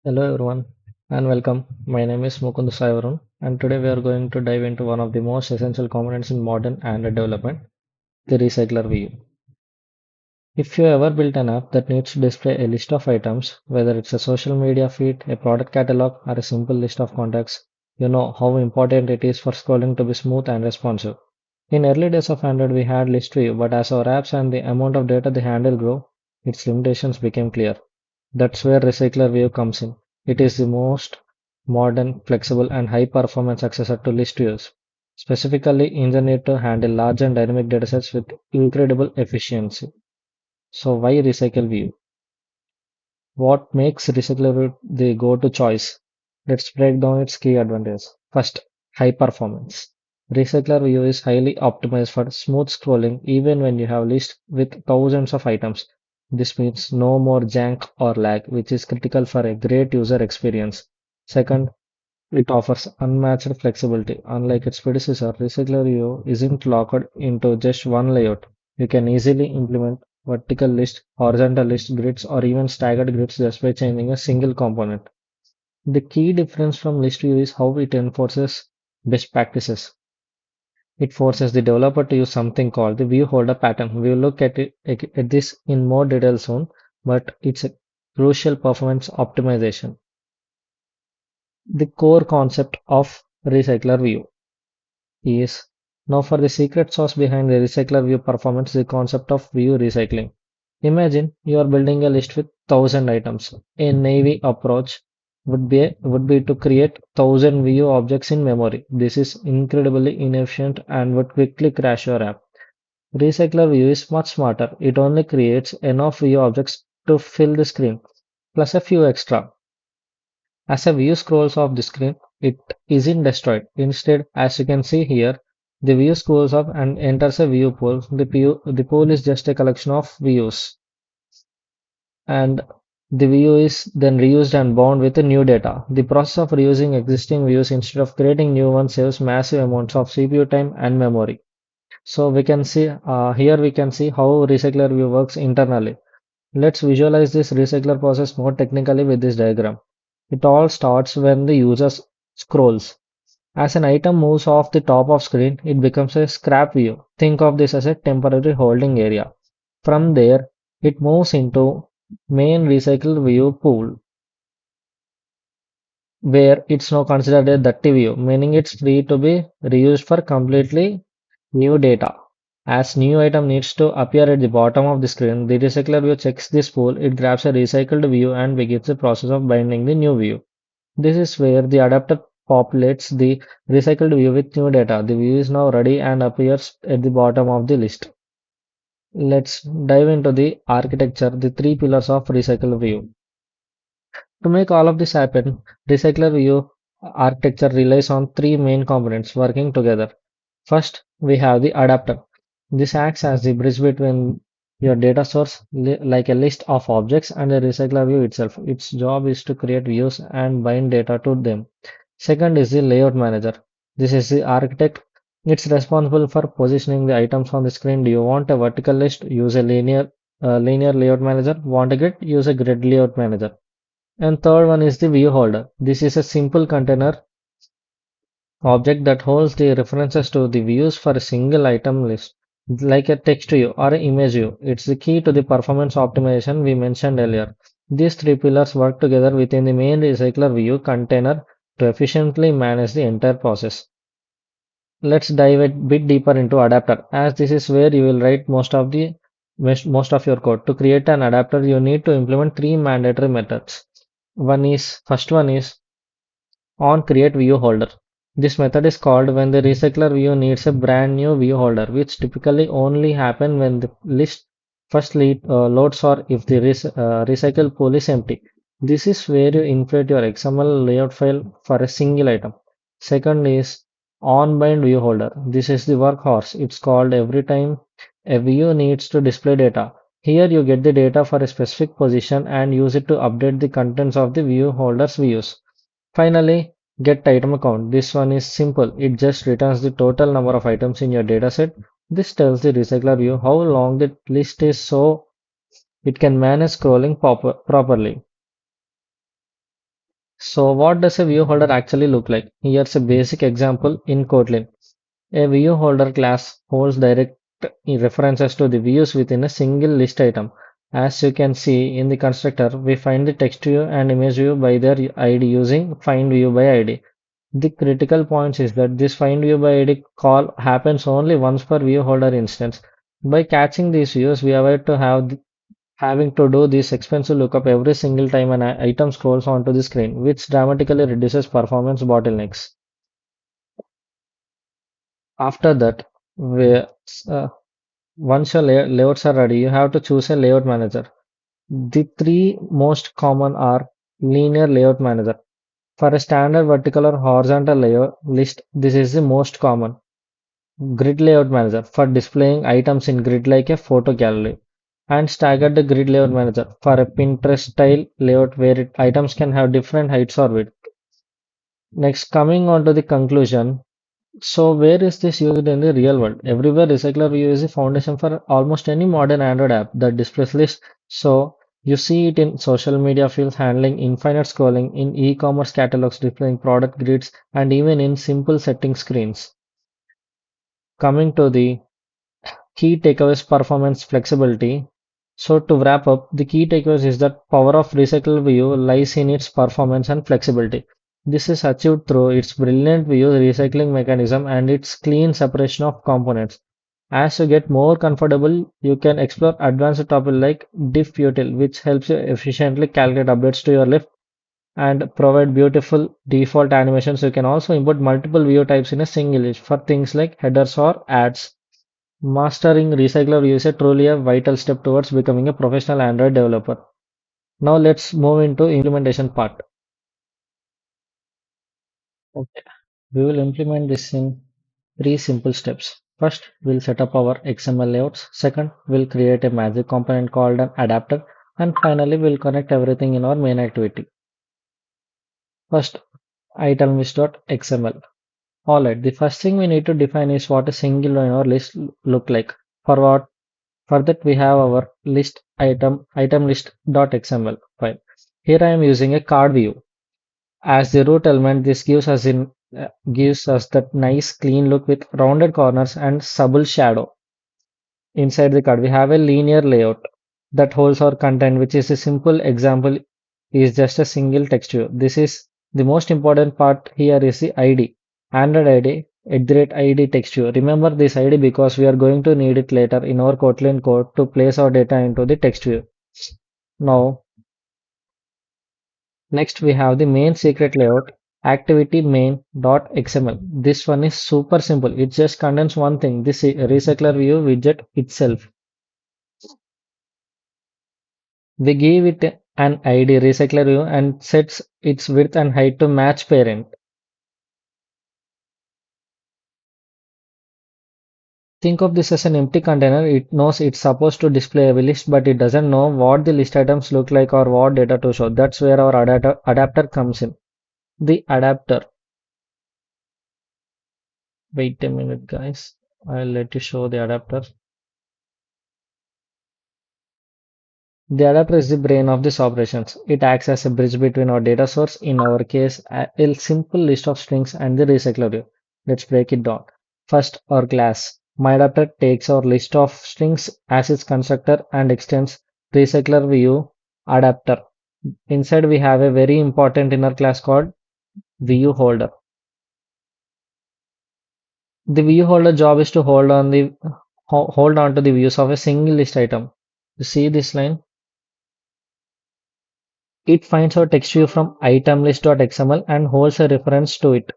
Hello everyone and welcome. My name is Mukund Saivarun and today we are going to dive into one of the most essential components in modern Android development, the recycler view. If you ever built an app that needs to display a list of items, whether it's a social media feed, a product catalog, or a simple list of contacts, you know how important it is for scrolling to be smooth and responsive. In early days of Android, we had ListView, but as our apps and the amount of data they handle grow, its limitations became clear. That's where RecyclerView comes in. It is the most modern, flexible, and high-performance successor to ListViews, specifically engineered to handle large and dynamic datasets with incredible efficiency. So why RecyclerView? What makes RecyclerView the go-to choice? Let's break down its key advantages. First, high performance. RecyclerView is highly optimized for smooth scrolling even when you have lists with thousands of items. This means no more jank or lag, which is critical for a great user experience. Second, it offers unmatched flexibility. Unlike its predecessor, RecyclerView isn't locked into just one layout. You can easily implement vertical list, horizontal list, grids, or even staggered grids just by changing a single component. The key difference from ListView is how it enforces best practices. It forces the developer to use something called the ViewHolder pattern. We'll look at this in more detail soon, but it's a crucial performance optimization. The core concept of recycler view is now for the secret sauce behind the recycler view performance, the concept of view recycling. Imagine you are building a list with 1,000 items. A naive approach would be to create 1,000 view objects in memory. This is incredibly inefficient and would quickly crash your app. Recycler view is much smarter. It only creates enough view objects to fill the screen, plus a few extra. As a view scrolls off the screen, it isn't destroyed. Instead, as you can see here, the view scrolls up and enters a view pool. The pool is just a collection of views, and the view is then reused and bound with the new data. The process of reusing existing views instead of creating new ones saves massive amounts of CPU time and memory. So we can see here we can see how recycler view works internally. Let's visualize this recycler process more technically with this diagram. It all starts when the user scrolls. As an item moves off the top of screen, it becomes a scrap view. Think of this as a temporary holding area. From there, it moves into main recycle view pool, where it's now considered a dirty view, meaning it's free to be reused for completely new data. As new item needs to appear at the bottom of the screen, the recycler view checks this pool, it grabs a recycled view and begins the process of binding the new view. This is where the adapter populates the recycled view with new data. The view is now ready and appears at the bottom of the list. Let's dive into the architecture, the three pillars of recycle view. To make all of this happen, recycler view architecture relies on three main components working together. First, we have the adapter. This acts as the bridge between your data source, like a list of objects, and the recycler view itself. Its job is to create views and bind data to them. Second is the layout manager. This is the architect. It's responsible for positioning the items on the screen. Do you want a vertical list? Use a linear layout manager. Want a grid? Use a grid layout manager. And third one is the view holder. This is a simple container object that holds the references to the views for a single item list, like a text view or an image view. It's the key to the performance optimization we mentioned earlier. These three pillars work together within the main recycler view container to efficiently manage the entire process. Let's dive a bit deeper into adapter, as this is where you will write most of your code. To create an adapter, you need to implement three mandatory methods. First one is on create view holder. This method is called when the recycler view needs a brand new view holder, which typically only happen when the list first loads or if the recycle pool is empty. This is where you inflate your XML layout file for a single item. Second is on bind view holder. This is the workhorse. It's called every time a view needs to display data. Here you get the data for a specific position and use it to update the contents of the view holder's views. Finally, get item count. This one is simple. It just returns the total number of items in your dataset. This tells the recycler view how long the list is so it can manage scrolling properly. So what does a view holder actually look like? Here's a basic example in Kotlin. A view holder class holds direct references to the views within a single list item. As you can see in the constructor, we find the text view and image view by their ID using find view by ID. The critical point is that this find view by ID call happens only once per view holder instance. By catching these views, we avoid to having to do this expensive lookup every single time an item scrolls onto the screen, which dramatically reduces performance bottlenecks. After that, uh, once your layouts are ready, you have to choose a layout manager. The three most common are linear layout manager. For a standard vertical or horizontal layout list, this is the most common. Grid layout manager for displaying items in grid like a photo gallery. And staggered grid layout manager for a Pinterest style layout where items can have different heights or width. Next, coming on to the conclusion. So where is this used in the real world? Everywhere RecyclerView is the foundation for almost any modern Android app that displays lists. So you see it in social media fields handling infinite scrolling, in e-commerce catalogs displaying product grids, and even in simple setting screens. Coming to the key takeaways performance flexibility. So to wrap up, the key takeaways is that power of RecyclerView lies in its performance and flexibility. This is achieved through its brilliant view recycling mechanism and its clean separation of components. As you get more comfortable, you can explore advanced topics like diffutil, which helps you efficiently calculate updates to your list and provide beautiful default animations. You can also import multiple view types in a single list for things like headers or ads. Mastering RecyclerView is truly a vital step towards becoming a professional Android developer. Now let's move into implementation part. Okay. We will implement this in three simple steps. First, we'll set up our XML layouts. Second, we'll create a magic component called an adapter. And finally, we'll connect everything in our main activity. First, item list.xml. Alright, the first thing we need to define is what a single line or list look like. For that we have our list item list.xml file. Here I am using a card view as the root element. This gives us that nice clean look with rounded corners and subtle shadow. Inside the card we have a linear layout that holds our content, which is a simple example is just a single text view. This is the most important part here is the ID. Android ID @ID text view. Remember this ID because we are going to need it later in our Kotlin code to place our data into the text view. Now, next we have the main secret layout activity main.xml. This one is super simple. It just contains one thing, this recycler view widget itself. We give it an ID recycler view and sets its width and height to match parent. Think of this as an empty container. It knows it's supposed to display a list, but it doesn't know what the list items look like or what data to show. That's where our adapter comes in. The adapter. Wait a minute, guys. I'll let you show the adapter. The adapter is the brain of this operations. It acts as a bridge between our data source, in our case, a simple list of strings, and the recycler view. Let's break it down. First, our class. My adapter takes our list of strings as its constructor and extends recycler view adapter. Inside, we have a very important inner class called ViewHolder. The ViewHolder job is to hold on to the views of a single list item. You see this line? It finds our text view from itemlist.xml and holds a reference to it.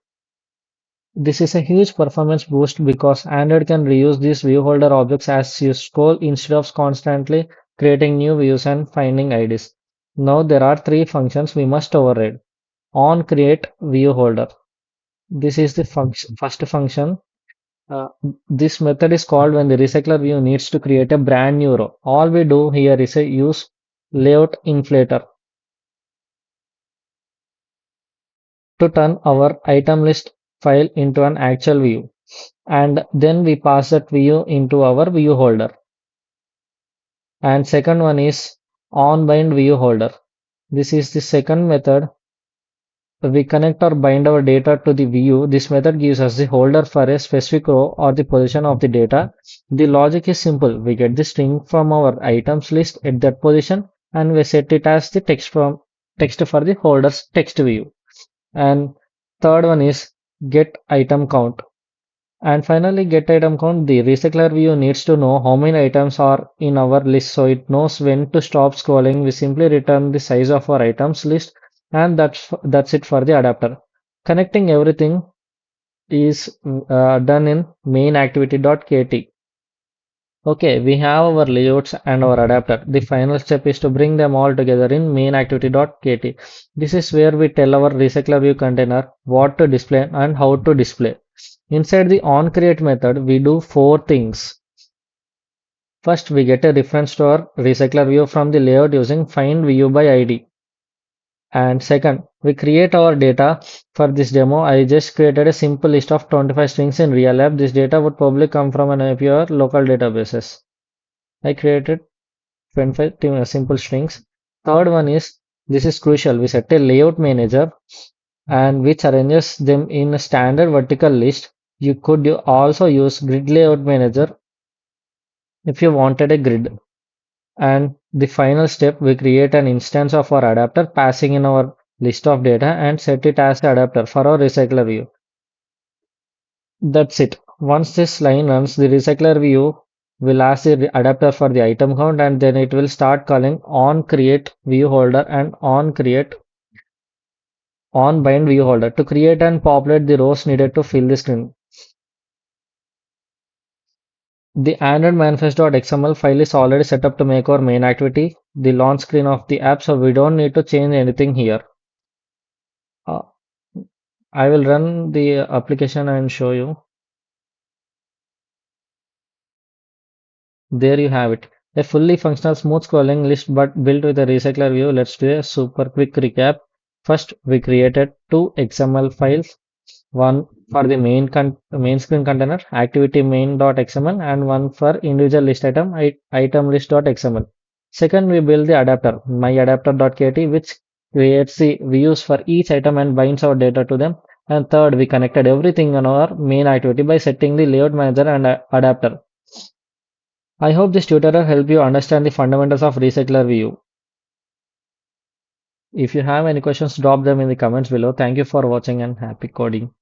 This is a huge performance boost because Android can reuse these view holder objects as you scroll instead of constantly creating new views and finding IDs. Now there are three functions we must override. On create view holder. This is the first function. Uh, this method is called when the recycler view needs to create a brand new row. All we do here is use layout inflator to turn our item list file into an actual view, and then we pass that view into our view holder. And second one is onBind view holder. This is the second method. we connect or bind our data to the view. This method gives us the holder for a specific row or the position of the data. The logic is simple. We get the string from our items list at that position and we set it as the text for the holder's text view. And third one is get item count. And finally, get item count. The recycler view needs to know how many items are in our list so it knows when to stop scrolling. We simply return the size of our items list, and that's it for the adapter. Connecting everything is done in main activity.kt. Okay, we have our layouts and our adapter. The final step is to bring them all together in main activity.kt. This is where we tell our recycler view container what to display and how to display. Inside the onCreate method, we do four things. First, we get a reference to our recycler view from the layout using find view by ID. And second, we create our data. For this demo, I just created a simple list of 25 strings in real app. This data would probably come from an API or local databases. I created 25 simple strings. Third one is, this is crucial, we set a layout manager and which arranges them in a standard vertical list. You could also use grid layout manager if you wanted a grid. And the final step, we create an instance of our adapter passing in our list of data and set it as the adapter for our recycler view. That's it. Once this line runs, the recycler view will ask the adapter for the item count and then it will start calling on create view holder and on bind view holder to create and populate the rows needed to fill the screen. The Android manifest.xml file is already set up to make our main activity the launch screen of the app, so we don't need to change anything here. Uh, I will run the application and show you. There you have it. A fully functional smooth scrolling list but built with a recycler view. Let's do a super quick recap. First, we created two XML files, one for the main screen container, activity main.xml, and one for individual list item list.xml. Second, we build the adapter, myadapter.kt, which creates the views for each item and binds our data to them. And third, we connected everything on our main activity by setting the layout manager and adapter. I hope this tutorial helped you understand the fundamentals of recycler view. If you have any questions, drop them in the comments below. Thank you for watching and happy coding.